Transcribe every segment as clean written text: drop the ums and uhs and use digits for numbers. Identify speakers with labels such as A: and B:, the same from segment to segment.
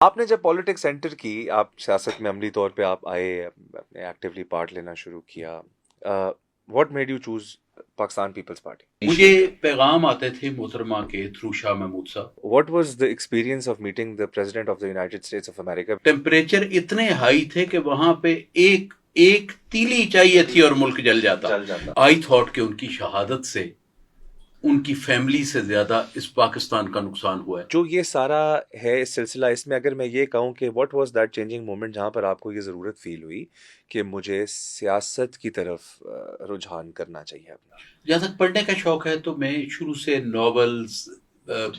A: آپ نے جب پالیٹکس انٹر کی، آپ سیاست میں عملی طور پہ آپ آئے، اپنے ایکٹیولی پارٹ لینا شروع کیا، what made you choose Pakistan Peoples Party?
B: مجھے پیغام آتے تھے محترمہ کے تھرو شاہ محمود صاحب.
A: What was the experience of meeting the president of the United States of America?
B: Temperature اتنے ہائی تھے کہ وہاں پہ ایک تیلی چاہیے تھی اور ملک جل جاتا. آئی تھاٹ کہ ان کی شہادت سے ان کی فیملی سے زیادہ اس پاکستان کا نقصان ہوا ہے.
A: جو یہ سارا ہے اس سلسلہ، اس میں اگر میں یہ کہوں کہ what was that changing moment جہاں پر آپ کو یہ ضرورت فیل ہوئی کہ مجھے سیاست کی طرف رجحان کرنا چاہیے اپنا؟
B: جہاں تک پڑھنے کا شوق ہے تو میں شروع سے ناولز،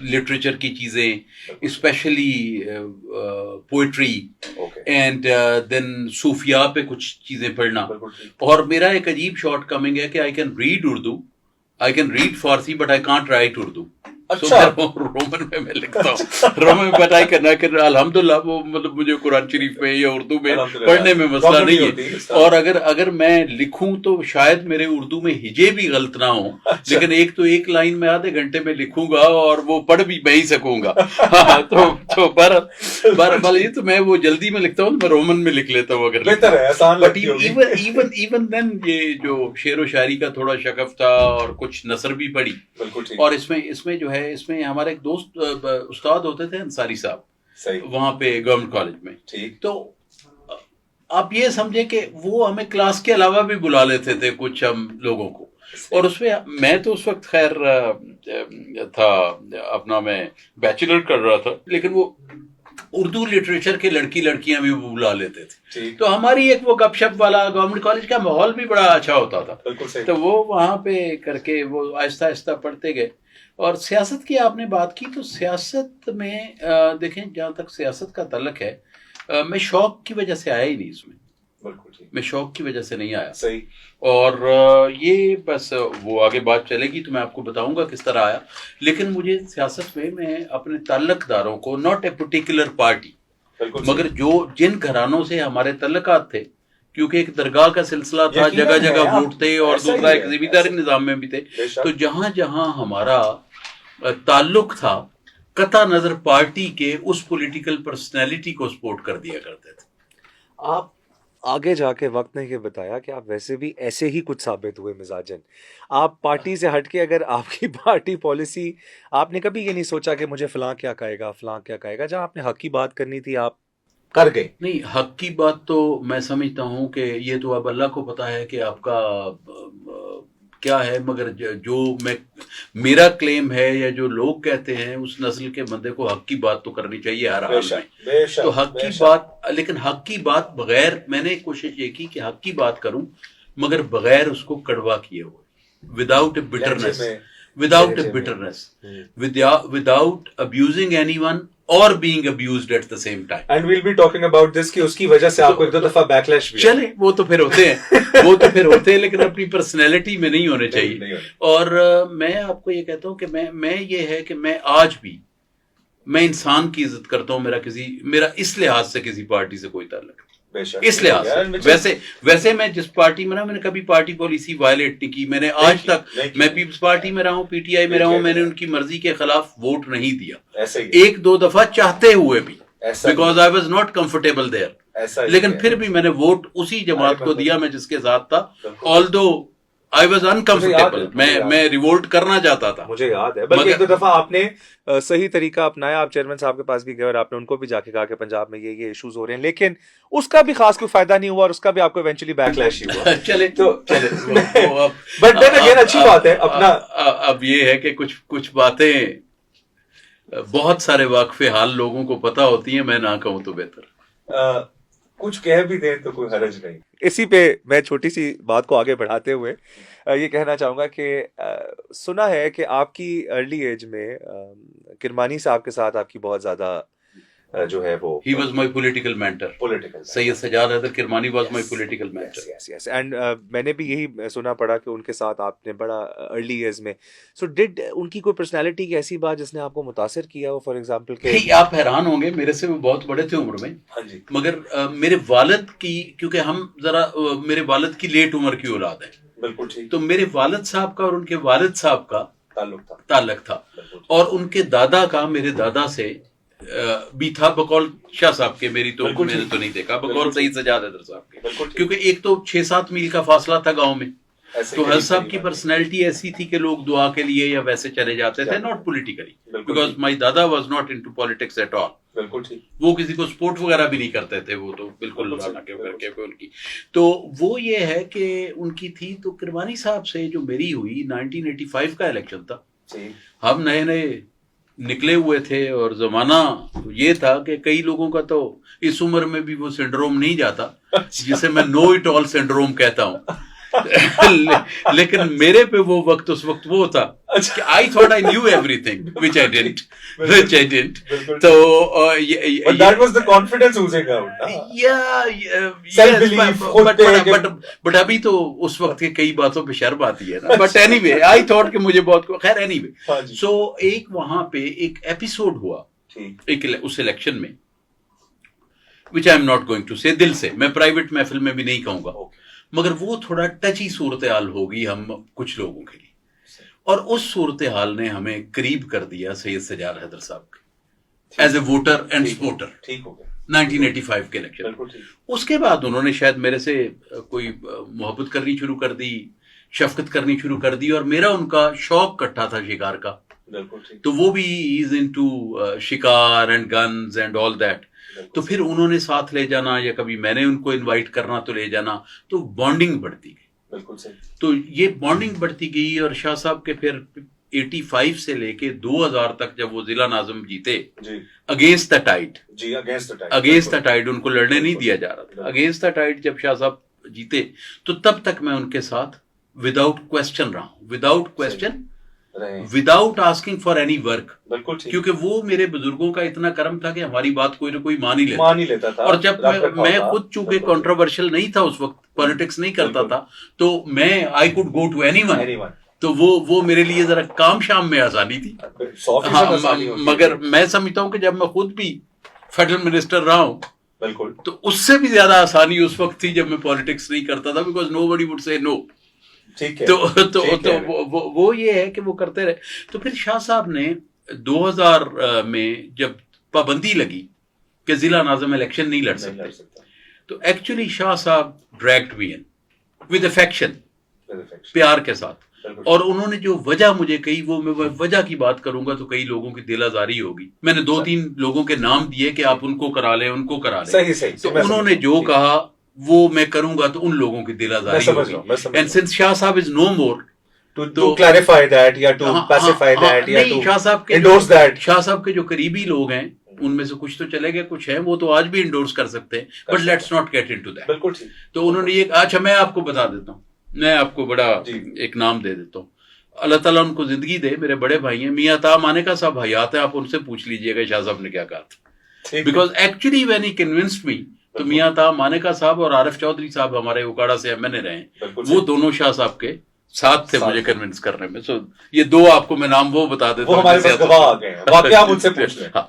B: لٹریچر کی چیزیں، اسپیشلی پوئٹری اینڈ دین صوفیاء پہ کچھ چیزیں پڑھنا. اور میرا ایک عجیب شارٹ کمنگ ہے کہ I can read Urdu, I can read Farsi, but I can't right Urdu. Roman میں لکھتا ہوں، رومن میں بٹ آئی کین الحمدللہ وہ مطلب مجھے قرآن شریف میں یا اردو میں پڑھنے میں مسئلہ نہیں ہے. اور اگر میں لکھوں تو شاید میرے اردو میں ہجے بھی غلط نہ ہوں، لیکن ایک لائن میں آدھے گھنٹے میں لکھوں گا اور وہ پڑھ بھی میں ہی سکوں گا. تو بہرحال یہ تو میں وہ جلدی میں لکھتا ہوں، میں رومن میں لکھ لیتا ہوں اگر. ایون دین یہ جو شعر و شاعری کا تھوڑا شغف تھا اور کچھ نثر بھی پڑھی. اور اس میں جو ہے اس میں ہمارے ایک دوست استاد ہوتے تھے انصاری صاحب وہاں پہ گورنمنٹ کالج میں. تو آپ یہ سمجھے کہ وہ ہمیں کلاس کے علاوہ بھی بلا لیتے تھے کچھ ہم لوگوں کو. اور اس میں تو اس وقت خیر تھا اپنا، میں بیچلر کر رہا تھا، لیکن وہ اردو لٹریچر کے لڑکیاں بھی بلا لیتے تھے. تو ہماری ایک وہ گپ شپ والا گورنمنٹ کالج کا ماحول بھی بڑا اچھا ہوتا تھا. تو وہ وہاں پہ کر کے وہ آہستہ آہستہ پڑھتے گئے. اور سیاست کی آپ نے بات کی، تو سیاست میں دیکھیں جہاں تک سیاست کا تعلق ہے، میں شوق کی وجہ سے آیا ہی نہیں اس میں. میں شوق کی وجہ سے نہیں آیا.
A: صحیح.
B: اور یہ بس وہ آگے بات چلے گی تو میں آپ کو بتاؤں گا کس طرح آیا. لیکن مجھے سیاست میں اپنے تعلق داروں کو، ناٹ اے پرٹیکولر پارٹی، مگر جن گھرانوں سے ہمارے تعلقات تھے، کیونکہ ایک درگاہ کا سلسلہ تھا، جگہ جگہ ووٹ تھے، اور دوسرا ایک زمینداری نظام میں بھی تھے. تو جہاں جہاں ہمارا تعلق تھا، قطع نظر پارٹی کے اس پولیٹیکل پرسنالٹی کو سپورٹ کر دیا کرتے تھے.
A: آپ آگے جا کے وقت نے یہ بتایا کہ آپ ویسے بھی ایسے ہی کچھ ثابت ہوئے مزاجن. آپ پارٹی سے ہٹ کے، اگر آپ کی پارٹی پالیسی، آپ نے کبھی یہ نہیں سوچا کہ مجھے فلاں کیا کہے گا، فلاں کیا کہے گا؟ جہاں آپ نے حق کی بات کرنی تھی آپ کر گئے.
B: نہیں، حق کی بات تو میں سمجھتا ہوں کہ یہ تو اب اللہ کو پتا ہے کہ آپ کا کیا ہے، مگر جو میرا کلیم ہے یا جو لوگ کہتے ہیں، اس نسل کے بندے کو حق کی بات تو کرنی چاہیے ہر حال میں. تو حق کی بات، لیکن حق کی بات بغیر، میں نے کوشش یہ کی کہ حق کی بات کروں مگر بغیر اس کو کڑوا کیے ہوئے، without a bitterness, without abusing any one اور being abused at the same time.
A: And we'll be talking about this کہ اس کی وجہ سے آپ کو ایک دو دفعہ بیکلیش بھی
B: چلے، وہ تو پھر ہوتے ہیں لیکن اپنی پرسنالٹی میں نہیں ہونے چاہیے. اور میں آپ کو یہ کہتا ہوں کہ میں یہ ہے کہ میں آج بھی میں انسان کی عزت کرتا ہوں. میرا اس لحاظ سے کسی پارٹی سے کوئی تعلق نہیں، اس لحاظ سے. ویسے میں جس پارٹی میں رہا، میں نے کبھی پارٹی پالیسی وائلیٹ نہیں کی. میں نے آج تک، میں پیپلز پارٹی میں رہا ہوں، پی ٹی آئی میں رہا ہوں، میں نے ان کی مرضی کے خلاف ووٹ نہیں دیا، ایک دو دفعہ چاہتے ہوئے بھی، because I was not comfortable there. لیکن پھر بھی میں نے ووٹ اسی جماعت کو دیا میں جس کے ساتھ تھا، آلدو I was uncomfortable. میں ریوولٹ کرنا چاہتا تھا.
A: مجھے یاد ہے، بلکہ ایک دو دفعہ آپ نے صحیح طریقہ اپنایا، آپ چیئرمین صاحب کے پاس بھی گئے اور آپ نے ان کو بھی جا کے کہا کہ پنجاب میں یہ ایشوز ہو رہے ہیں، لیکن اس کا بھی خاص کوئی فائدہ نہیں ہوا اور اس کا بھی آپ کو ایونچولی بیک لیش ہی ہوا.
B: چلے
A: بٹ دین اگین اچھی بات ہے اپنا.
B: اب یہ ہے کہ کچھ باتیں بہت سارے واقف حال لوگوں کو پتہ ہوتی ہیں، میں نہ کہوں تو بہتر.
A: کچھ کہہ بھی دیں تو کوئی حرج نہیں. اسی پہ میں چھوٹی سی بات کو آگے بڑھاتے ہوئے یہ کہنا چاہوں گا کہ سنا ہے کہ آپ کی ارلی ایج میں کرمانی صاحب کے ساتھ آپ کی بہت زیادہ جو ہے وہ
B: ہی was my political mentor. Syed Sajjad Haider Kirmani was my political mentor.
A: Yes and میں نے بھی یہی سنا پڑا کہ ان کے ساتھ آپ نے بڑا ارلی ایج میں، سو ڈڈ ان کی کوئی پرسنالٹی کی ایسی بات جس نے آپ کو متاثر کیا ہو؟ فار ایگزامپل کہ
B: آپ حیران ہوں گے، میرے سے وہ بہت بڑے تھے عمر میں، مگر میرے والد کی، کیونکہ ہم ذرا میرے والد کی لیٹ عمر کی اولاد ہے،
A: بالکل ٹھیک،
B: تو میرے والد صاحب کا اور ان کے والد صاحب کا تعلق تھا، اور ان کے دادا کا میرے دادا سے بھی تھا بقول شاہ صاحب کے. میری تو میں نے تو نہیں دیکھا بقول سعید سجاد حیدر صاحب کے, کیونکہ ایک تو 6-7 میل کا فاصلہ تھا گاؤں میں. تو حضرت صاحب کی پرسنالٹی ایسی تھی کہ لوگ دعا کے لیے یا ویسے چلے جاتے تھے, ناٹ پولیٹیکلی, بیکاز مائی دادا was not into politics at all. وہ کسی کو سپورٹ وغیرہ بھی نہیں کرتے تھے, وہ تو بالکل ان کی. تو وہ یہ ہے کہ ان کی تھی. تو کرمانی صاحب سے جو میری ہوئی 1985 کا الیکشن تھا, ہم نئے نئے نکلے ہوئے تھے, اور زمانہ یہ تھا کہ کئی لوگوں کا تو اس عمر میں بھی وہ سنڈروم نہیں جاتا جسے میں نو اٹ آل سنڈروم کہتا ہوں. لیکن میرے پہ وہ وقت اس وقت وہ تھا کہ I thought I knew everything which I didn't. تو
C: that was the confidence oozing out.
B: But ابھی تو اس وقت کے کئی باتوں پہ شرم آتی ہے نا. But any way I thought کہ مجھے بہت خیر. اینی وے سو ایک وہاں پہ ایک ایپیسوڈ ہوا ایک اس الیکشن میں, which I am not going to say, دل سے میں پرائیویٹ محفل میں بھی نہیں کہوں گا, مگر وہ تھوڑا ٹچی صورتحال ہوگی ہم کچھ لوگوں کے لیے, اور اس صورتحال نے ہمیں قریب کر دیا سید سجاد حیدر صاحب کے as a voter and supporter 1985 کے الیکشن. اس کے بعد انہوں نے شاید میرے سے کوئی محبت کرنی شروع کر دی, شفقت کرنی شروع کر دی, اور میرا ان کا شوق کٹھا تھا شکار کا. تو وہ بھی از انٹو شکار and guns and all that. تو پھر انہوں نے ساتھ لے جانا, یا کبھی میں نے ان کو انوائٹ کرنا تو لے جانا, تو بانڈنگ بڑھتی گئی. تو یہ بانڈنگ بڑھتی گئی, اور شاہ صاحب کے پھر 85 سے لے کے 2000 تک جب وہ ضلع ناظم جیتے against the tide, against the tide, ان کو لڑنے نہیں دیا جا رہا تھا, اگینسٹ دا ٹائڈ جب شاہ صاحب جیتے, تو تب تک میں ان کے ساتھ وداؤٹ کوشچن رہا ہوں, without question, without asking for any work. کیونکہ وہ میرے بزرگوں کا اتنا کرم تھا کہ ہماری بات کوئی نہ کوئی مان ہی لیتا تھا. اور جب میں خود چونکہ کنٹروورشل نہیں تھا اس وقت, پالیٹکس نہیں کرتا تھا, تو میں I could go to anyone. تو وہ میرے لیے ذرا کام شام میں آسانی تھی. مگر میں سمجھتا ہوں کہ جب میں خود بھی فیڈرل منسٹر رہا ہوں, تو اس سے بھی زیادہ آسانی اس وقت تھی جب میں پالیٹکس نہیں کرتا تھا, because no body would say نو. تو وہ یہ ہے کہ وہ کرتے رہے. تو پھر شاہ صاحب نے 2000 میں جب پابندی لگی کہ ضلع ناظم الیکشن نہیں لڑ سکتے, تو ایکچولی شاہ صاحب dragged me in with affection, پیار کے ساتھ. اور انہوں نے جو وجہ مجھے کہی, وہ میں وجہ کی بات کروں گا تو کئی لوگوں کی دل آزاری ہوگی. میں نے 2-3 لوگوں کے نام دیے کہ آپ ان کو کرا لیں, ان کو کرا لیں. تو انہوں نے جو کہا وہ میں کروں گا تو ان لوگوں کی دل آزاری ہوگی. اینڈ سنس شاہ صاحب از نو مور,
C: to clarify that یا to pacify that یا to endorse that.
B: شاہ صاحب کے جو قریبی لوگ ہیں ان میں سے کچھ تو چلے گئے, کچھ ہیں وہ تو آج بھی انڈورس کر سکتے ہیں, but let's not get into that. تو انہوں نے یہ, اچھا میں آپ کو بتا دیتا ہوں, میں آپ کو بڑا ایک نام دے دیتا ہوں, اللہ تعالیٰ ان کو زندگی دے, میرے بڑے بھائی ہیں میاں طا مانیکا صاحب حیات ہیں, آپ ان سے پوچھ لیجئے گا شاہ صاحب نے کیا کہا تھا. Because actually when he convinced me, تو میاں طا مانیکا صاحب اور عارف چودھری صاحب ہمارے اکاڑا سے ایم این اے رہے, وہ دونوں شاہ صاحب کے ساتھ تھے مجھے کنونس کرنے میں. سو یہ 2 آپ کو میں نام وہ بتا دیتا ہوں,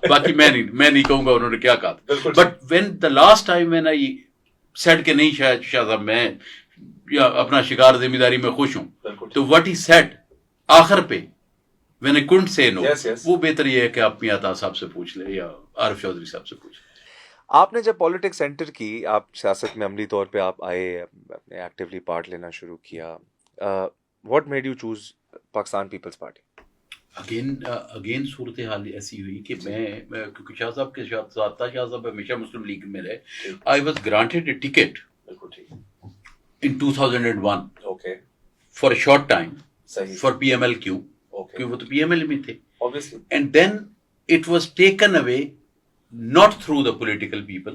B: باقی میں نہیں کہوں گا انہوں نے کیا کہا تھا. But when the last time when I said کہ نہیں شاہ صاحب میں یا اپنا شکار ذمہ داری میں خوش ہوں, تو وٹ ہی سیڈ آخر پہ وین آئی کونٹ سے نو, وہ بہتر یہ ہے کہ آپ میاں طا صاحب سے پوچھ لیں یا عارف چودھری صاحب سے پوچھ لیں.
A: آپ نے جب پالیٹکس انٹر کی, آپ سیاست میں عملی طور پہ آپ آئے, اپنے ایکٹیولی پارٹ لینا شروع کیا, what made you choose Pakistan Peoples Party?
B: Again صورتحال ایسی ہوئی کہ میں کیونکہ شاہ صاحب کے ساتھ تھا, شاہ صاحب ہمیشہ مسلم لیگ میں رہے. I was granted a ticket in 2001 for a short time for PMLQ, کہ وہ تو PML میں تھے, and then it was taken away not through the political people,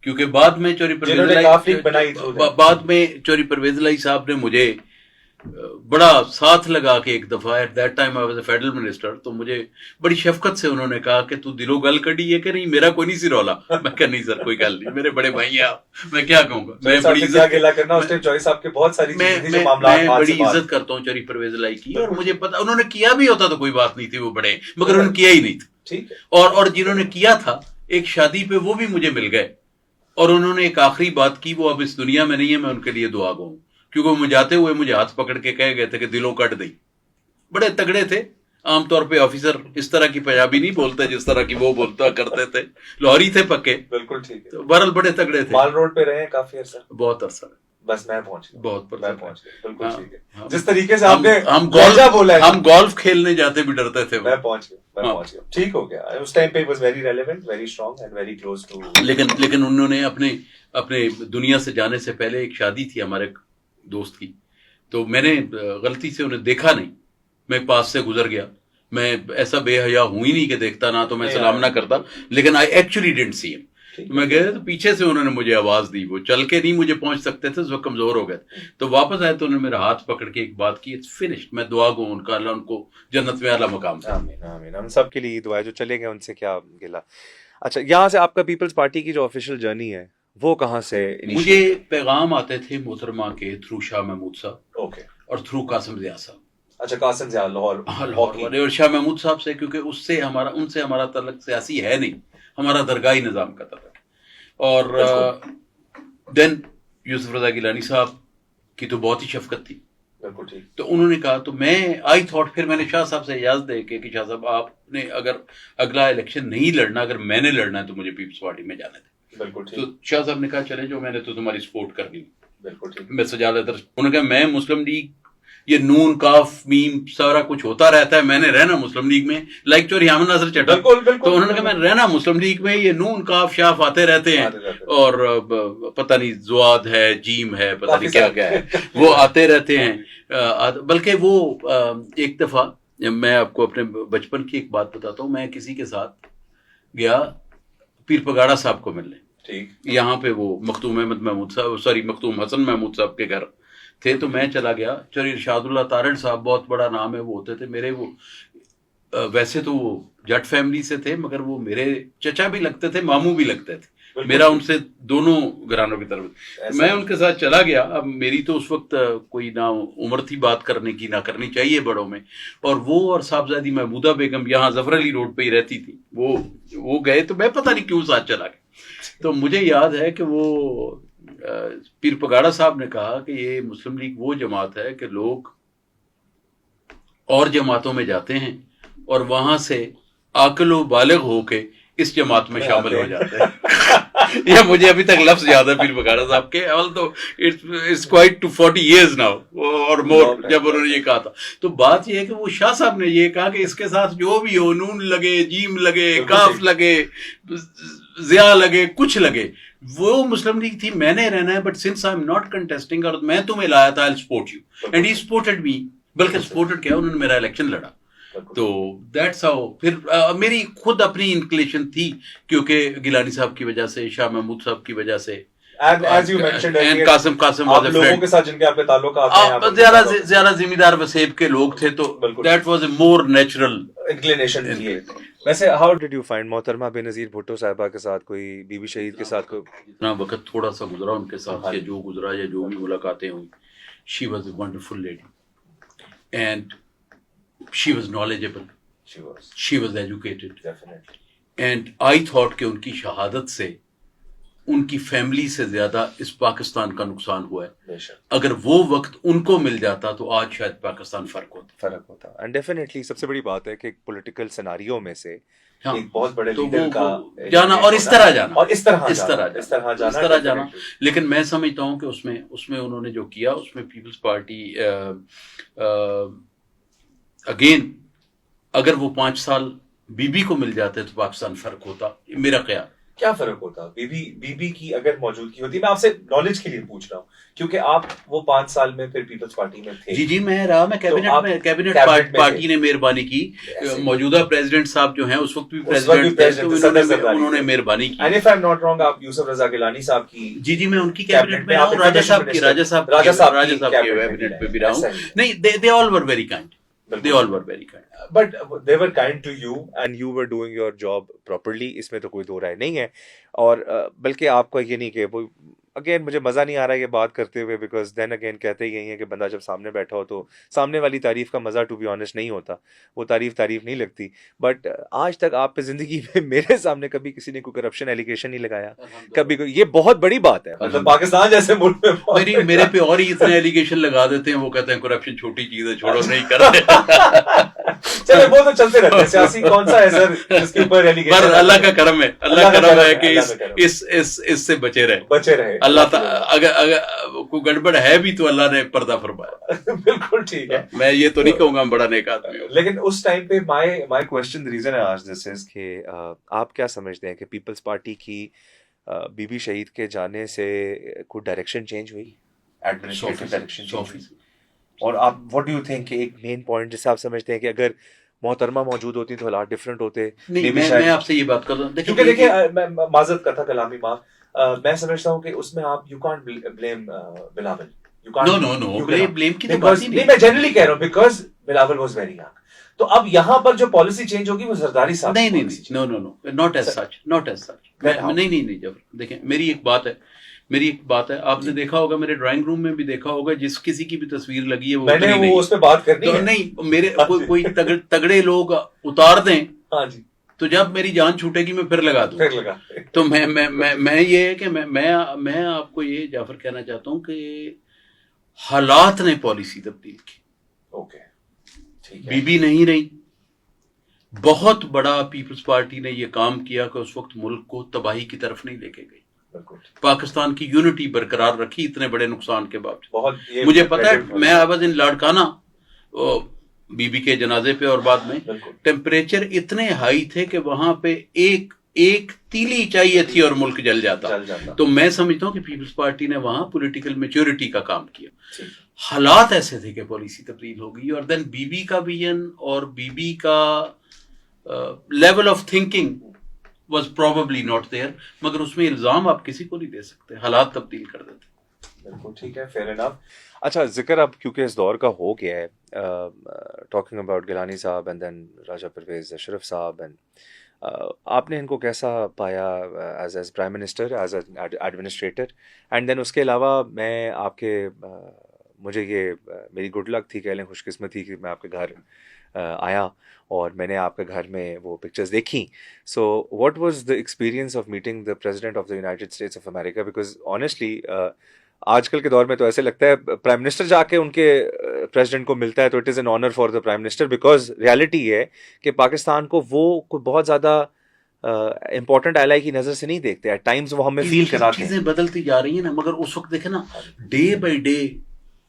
B: کیونکہ بعد میں چوری پرویز الہی صاحب نے مجھے بڑا ساتھ لگا کے ایک دفعہ, at that time I was a federal minister, تو مجھے بڑی شفقت سے انہوں نے کہا کہ تو دلو گل کڑی ہے کہ نہیں, میرا کوئی نہیں سی رولا. میں کہا نہیں سر کوئی گل نہیں, میرے بڑے بھائی ہیں آپ, میں کیا کہوں گا. میں بڑی عزت کرتا ہوں چوری پرویز الہی کی, اور مجھے پتا انہوں نے کیا بھی ہوتا تو کوئی بات نہیں تھی, وہ بڑے, مگر انہوں نے کیا ہی نہیں تھا. اور جنہوں نے کیا تھا ایک شادی پہ وہ بھی مجھے مل گئے, اور انہوں نے ایک آخری بات کی, وہ اب اس دنیا میں نہیں ہے, میں ان کے لیے دعا گو ہوں, کیونکہ وہ جاتے ہوئے مجھے ہاتھ پکڑ کے کہہ گئے تھے کہ دلوں کٹ دئی. بڑے تگڑے تھے, عام طور پہ آفیسر اس طرح کی پنجابی نہیں بولتے جس طرح کی وہ بولتا کرتے تھے, لاہوری تھے پکے.
C: بالکل ٹھیک ہے.
B: بہرحال بڑے تگڑے تھے.
C: مال روڈ پہ رہے ہیں کافی عرصہ.
B: بہت عرصہ.
C: بس میں پہنچ گیا.
B: بہت
C: میں پہنچ گیا. بالکل ٹھیک ہے.
B: ہاں.
C: جس طریقے سے آپ نے
B: ہم
C: لہجہ بولا ہے,
B: ہم گولف کھیلنے جاتے بھی ڈرتے تھے.
C: میں پہنچ گیا. ٹھیک ہو گیا. اس ٹائم پہ was very relevant, very strong and very close to.
B: لیکن انہوں نے اپنے دنیا سے جانے سے پہلے ایک شادی تھی ہمارے دوست کی, تو میں نے غلطی سے انہیں دیکھا نہیں, میں پاس سے گزر گیا. میں ایسا بے حیا ہوں ہی نہیں کہ دیکھتا نہ تو میں سلام نہ کرتا, لیکن آئی ایکچولی ڈنٹ سی ہم. میں گیا تو پیچھے سے انہوں نے مجھے آواز دی, وہ چل کے نہیں مجھے پہنچ سکتے تھے, اس وقت کمزور ہو گئے. تو واپس آئے تو انہوں نے میرا ہاتھ پکڑ کے ایک بات کی, اٹس فنشڈ. میں دعا گو ان کا, اللہ ان کو جنت میں اعلیٰ مقام سے.
A: آمین آمین. ہم سب کے لیے دعا ہے, جو چلے گئے ان سے کیا گلا. اچھا, یہاں سے آپ کا پیپلز پارٹی کی جو آفیشیل جرنی ہے وہ کہاں سے؟
B: مجھے پیغام آتے تھے محترمہ کے تھرو شاہ محمود صاحب,
C: اوکے,
B: اور تھرو قاسم ضیاء صاحب.
C: اچھا, قاسم ضیاء لاہور
B: والے, اور شاہ محمود صاحب سے, کیونکہ ان سے ہمارا تعلق سیاسی ہے نہیں, ہمارا درگاہی نظام کا تعلق. اور دین یوسف رضا گیلانی صاحب کی تو بہت ہی شفقت تھی. تو انہوں نے کہا, تو میں آئی تھاٹ, پھر میں نے شاہ صاحب سے اجازت دے کے کہ شاہ صاحب آپ نے اگر اگلا الیکشن نہیں لڑنا, اگر میں نے لڑنا ہے تو مجھے پیپلز پارٹی میں جانے دیں. تو شاہ صاحب نے کہا چلے جو, میں نے تو تمہاری سپورٹ کرنی. میں سجاد حیدر, انہوں نے کہا میں مسلم لیگ, یہ نون کاف میم سارا کچھ ہوتا رہتا ہے, میں نے رہنا مسلم لیگ میں, لائک چوری احمد ناصر چٹا. تو انہوں نے کہا میں رہنا مسلم لیگ میں, یہ نون کاف شاف آتے رہتے ہیں, اور پتہ نہیں زواد ہے, جیم ہے, پتہ نہیں کیا کیا ہے, وہ آتے رہتے ہیں. بلکہ وہ ایک دفعہ میں آپ کو اپنے بچپن کی ایک بات بتاتا ہوں. میں کسی کے ساتھ گیا پیر پگاڑا صاحب کو ملنے, یہاں پہ وہ مختوم احمد محمود صاحب, مختوم حسن محمود صاحب کے گھر تھے. تو میں چلا گیا, چوری ارشاد اللہ تارڑ صاحب, بہت بڑا نام ہے, وہ ہوتے تھے میرے. وہ ویسے تو وہ جٹ فیملی سے تھے, مگر وہ میرے چچا بھی لگتے تھے, ماموں بھی لگتے تھے. میرا ان سے دونوں گھرانوں کی طرف. میں ان کے ساتھ چلا گیا. اب میری تو اس وقت کوئی نہ عمر تھی بات کرنے کی, نہ کرنی چاہیے بڑوں میں. اور وہ اور صاحبزادی محمودہ بیگم یہاں ظفر علی روڈ پہ ہی رہتی تھی, وہ گئے. تو میں پتہ نہیں کیوں ساتھ چلا گیا. تو مجھے یاد ہے کہ وہ پیر پگاڑا صاحب نے کہا کہ یہ مسلم لیگ وہ جماعت ہے کہ لوگ اور جماعتوں میں جاتے ہیں اور وہاں سے عاقل و بالغ ہو کے اس جماعت میں شامل ہو جاتے ہیں. یہ مجھے ابھی تک لفظ یاد ہے پیر پگاڑا صاحب کے, اول تو it's quite to 40 years now اور مور, جب انہوں نے یہ کہا تھا. تو بات یہ ہے کہ وہ شاہ صاحب نے یہ کہا کہ اس کے ساتھ جو بھی ہو, نون لگے, جیم لگے, کاف لگے, ضیاء لگے, کچھ لگے, وہ مسلم لیگ تھی, میں نے رہنا ہے. But since I am not contesting, اور میں تمہیں لایا تھا, I support you, and he supported me. بلکہ سپورٹڈ کیا, انہوں نے میرا الیکشن لڑا. تو دیٹس ہاؤ. پھر میری خود اپنی انکلیشن تھی, کیونکہ گیلانی صاحب کی وجہ سے, شاہ محمود صاحب کی وجہ سے, قاسم
C: لوگوں کے ساتھ جن کے آپ کے تعلقات ہیں,
B: زیادہ ذمہ دار وسیب کے لوگ تھے, تو that was a more natural
C: inclination.
A: ویسے ہاؤ ڈیڈ یو فائنڈ محترمہ بے نظیر بھٹو صاحبہ کے ساتھ, کوئی بی بی شہید کے ساتھ, کوئی
B: اتنا وقت تھوڑا سا گزرا ان کے ساتھ, یا جو گزرا یا جو بھی ملاقاتیں ہوئی, she was a wonderful lady, and she was knowledgeable, she was educated, and I thought کہ ان کی شہادت سے ان کی فیملی سے زیادہ اس پاکستان کا نقصان ہوا ہے. اگر وہ وقت ان کو مل جاتا تو آج شاید پاکستان فرق ہوتا.
A: اینڈ ڈیفینیٹلی سب سے بڑی بات ہے کہ ایک پولیٹیکل سیناریو میں سے
C: ایک بہت بڑے لیڈر کا
B: جانا, اور اس طرح جانا,
C: اور اس طرح جانا.
B: لیکن میں سمجھتا ہوں کہ اس میں انہوں نے جو کیا, اس میں پیپلز پارٹی اگین, اگر وہ 5 سال بی بی کو مل جاتے تو پاکستان فرق ہوتا, میرا خیال.
C: کیا فرق ہوتا بی بی کی اگر موجودگی ہوتی؟ میں آپ سے نالج کے لیے پوچھ رہا ہوں, کیونکہ آپ وہ 5 سال میں پھر پیپلز پارٹی میں تھے.
B: جی میں رہا, میں کیبنٹ پارٹی نے مہربانی کی. موجودہ پریزیڈنٹ صاحب جو ہیں اس وقت بھی پریزیڈنٹ تھے, انہوں نے مہربانی کی.
C: And if I am not wrong, آپ یوسف رضا گیلانی صاحب کی
B: جی میں ان کی کیبنٹ میں رہا ہوں, راجہ صاحب کی کیبنٹ میں بھی رہا ہوں. نہیں, they all were very kind. They all were very kind.
C: But they were kind to you
A: and you were doing your job properly. اس میں تو کوئی دو رائے نہیں ہے. اور بلکہ آپ کو یہ نہیں کہ وہ اگین مجھے مزہ نہیں آ رہا ہے یہ بات کرتے ہوئے, بیکاز دین اگین کہتے ہی ہیں کہ بندہ جب سامنے بیٹھا ہو تو سامنے والی تعریف کا مزہ ٹو بی آنیسٹ نہیں ہوتا, وہ تعریف نہیں لگتی. بٹ آج تک آپ پہ زندگی میں میرے سامنے کبھی کسی نے کوئی کرپشن ایلیگیشن نہیں لگایا, کبھی یہ بہت بڑی بات ہے.
C: مطلب پاکستان جیسے ملک میں
B: میرے پہ اور ہی اتنے ایلیگیشن لگا دیتے ہیں, وہ کہتے ہیں کرپشن چھوٹی چیز ہے, چھوڑو نہیں کرتے.
C: چلے وہ تو چلتے رہتے ہیں, سیاسی کون سا ہے سر جس کے اوپر
B: پر اللہ کا کرم ہے, اللہ کا کرم ہے کہ اس سے بچے رہے. اللہ اگر کوئی گڑبڑ ہے بھی تو اللہ نے پردہ فرمایا.
C: بالکل ٹھیک ہے,
B: میں یہ تو نہیں کہوں گا ہم بڑا نیک آدمی ہوں,
C: لیکن اس ٹائم پہ
A: مائی کوشچن ریزن ہے آج دس از کہ آپ کیا سمجھتے ہیں کہ پیپلز پارٹی کی بی بی شہید کے جانے سے کوئی ڈائریکشن چینج ہوئی, ایڈمنسٹریٹو ڈائریکشن چینج ہوئی, اور آپ واٹ ڈو یو تھنک کہ ایک مین پوائنٹ جسے آپ سمجھتے ہیں کہ اگر محترمہ موجود ہوتی تو حالات ڈفرینٹ ہوتے؟
B: نہیں, میں آپ سے یہ بات کر رہا ہوں,
C: کیونکہ دیکھیں معذرت کرتا کلامی معاف, میں سمجھتا ہوں کہ اس میں آپ you can't blame Bilawal.
B: No blame کی تو بات ہی
C: نہیں, میں جنرلی کہہ رہا ہوں because Bilawal was very young. تو اب یہاں پر جو پالیسی چینج ہوگی وہ زرداری صاحب
B: نہیں, نو ناٹ ایز سچ. نہیں, جب دیکھیں میری ایک بات ہے, آپ نے دیکھا ہوگا میرے ڈرائنگ روم میں بھی دیکھا ہوگا, جس کسی کی بھی تصویر لگی ہے
C: میں نے وہ اس پہ بات کرنی ہے.
B: نہیں, میرے کوئی تگڑے لوگ اتار دیں,
C: ہاں جی,
B: تو جب میری جان چھوٹے گی میں پھر لگا دوں. تو میں یہ ہے کہ میں آپ کو یہ جعفر کہنا چاہتا ہوں کہ حالات نے پالیسی تبدیل کی. بی بی نہیں رہی. بہت بڑا پیپلز پارٹی نے یہ کام کیا کہ اس وقت ملک کو تباہی کی طرف نہیں لے کے گئی, پاکستان کی یونٹی برقرار رکھی اتنے بڑے نقصان کے باوجود. مجھے پتا ہے, میں آواز ان لاڑکانہ بی بی کے جنازے پہ اور بعد میں ٹیمپریچر اتنے ہائی تھے کہ وہاں پہ ایک تیلی چاہیے تھی اور ملک جل جاتا. تو میں سمجھتا ہوں کہ پیپلز پارٹی نے وہاں پولیٹیکل میچورٹی کا کام کیا. حالات ایسے تھے کہ پالیسی تبدیل ہو گئی, اور دین بی بی کا ویژن اور بی بی کا level of thinking was probably not there. مگر اس میں الزام آپ کسی کو نہیں دے سکتے, حالات تبدیل کر دیتے.
C: بالکل ٹھیک ہے, فیئر انف.
A: اچھا, ذکر اب کیونکہ اس دور کا ہو گیا ہے, ٹاکنگ اباؤٹ گیلانی صاحب اینڈ دین راجہ پرویز اشرف صاحب, اینڈ آپ نے ان کو کیسا پایا as prime minister, as an administrator? And then اس کے علاوہ میں آپ کے مجھے یہ میری گڈ لک تھی, کہہ لیں خوش قسمتی کہ میں آپ کے گھر آیا اور میں نے آپ کے گھر میں وہ پکچرز دیکھیں. So what was the experience of meeting the president of the United States of America? Because honestly آج کل کے دور میں تو ایسے لگتا ہے پرائم منسٹر جا کے ان کے پریزیڈنٹ کو ملتا ہے تو it is an honour for the prime minister, because reality یہ ہے کہ پاکستان کو وہ کوئی بہت زیادہ امپورٹنٹ ایلائی کی نظر سے نہیں دیکھتے. ایٹ ٹائمز وہ ہمیں فیل کراتے ہیں.
B: چیزیں بدلتی جا رہی ہیں نا, مگر اس وقت دیکھیں نا, day by day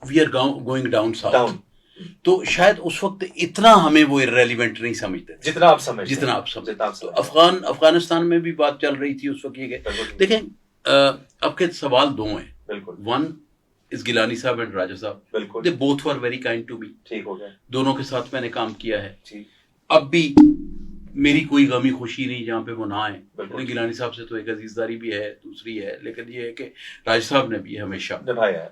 B: we are going down south. تو شاید اس وقت اتنا ہمیں وہ ریلیونٹ نہیں سمجھتے
C: جتنا آپ سمجھتے.
B: تو افغانستان میں بھی بات چل رہی تھی اس وقت. یہ دیکھیں اب کے سوال دو ہیں. ون از گیلانی صاحب اینڈ راجہ صاحب, they both were very kind to me.
C: ٹھیک ہو گیا,
B: دونوں کے ساتھ میں نے کام کیا ہے. اب بھی میری کوئی غمی خوشی نہیں جہاں پہ وہ نہ آئے. گیلانی صاحب سے تو ایک عزیزداری بھی ہے, دوسری ہے, لیکن یہ ہے کہ راج صاحب نے بھی ہمیشہ نبھایا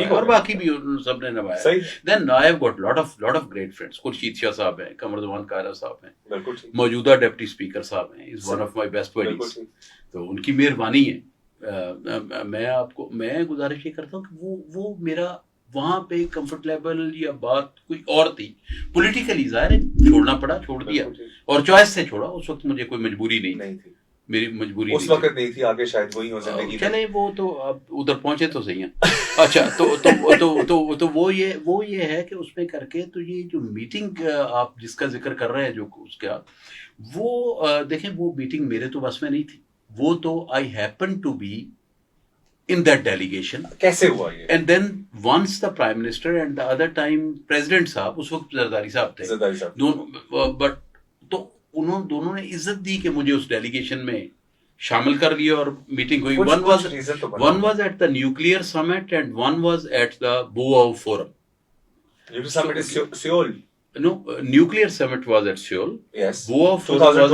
B: اور باقی بھی سب نے نبھایا. Then I have got lot of great friends. Khursheed Shah Sahab ہیں, قمر زمان قائرہ صاحب ہیں, موجودہ ڈپٹی اسپیکر صاحب ہیں, is one of my best buddies. تو ان کی مہربانی ہے. میں گزارش یہ کرتا ہوں کہ وہ میرا وہاں پہ کمفرٹ لیول یا بات کوئی اور تھی. پولیٹیکلی ظاہر ہے چھوڑنا پڑا, چھوڑ دیا, اور چوائس سے چھوڑا. اس وقت مجھے کوئی مجبوری نہیں تھی, میری مجبوری
C: اس وقت نہیں تھی. آگے شاید وہی ہو زندگی.
B: چلے وہ تو اب ادھر پہنچے تو صحیح ہیں. اچھا تو وہ یہ ہے کہ اس میں کر کے تو یہ جو میٹنگ آپ جس کا ذکر کر رہے ہیں, جو اس کا وہ دیکھیں, وہ میٹنگ میرے تو بس میں نہیں تھی. وہ تو I happen to be in that delegation.
C: کیسے ہوا یہ؟
B: And then once the Prime Minister and the other time President صاحب, اس وقت زرداری صاحب تھے, بٹ تو انہوں دونوں نے عزت دی کہ مجھے اس ڈیلیگیشن میں شامل کر لیا اور میٹنگ ہوئی. One was at the nuclear summit and one was at the Boao forum.
C: Nuclear summit is Seoul.
B: No, nuclear summit was at Seoul.
C: Yes.
B: Boao forum was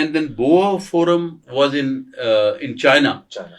B: and then Boa Forum was in China.
C: China.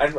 C: And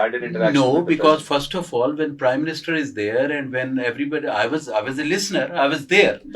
C: had an interaction?
B: No,
C: with the
B: because
C: president?
B: first of all, when Prime Minister is there and when everybody, I was a listener, I was there.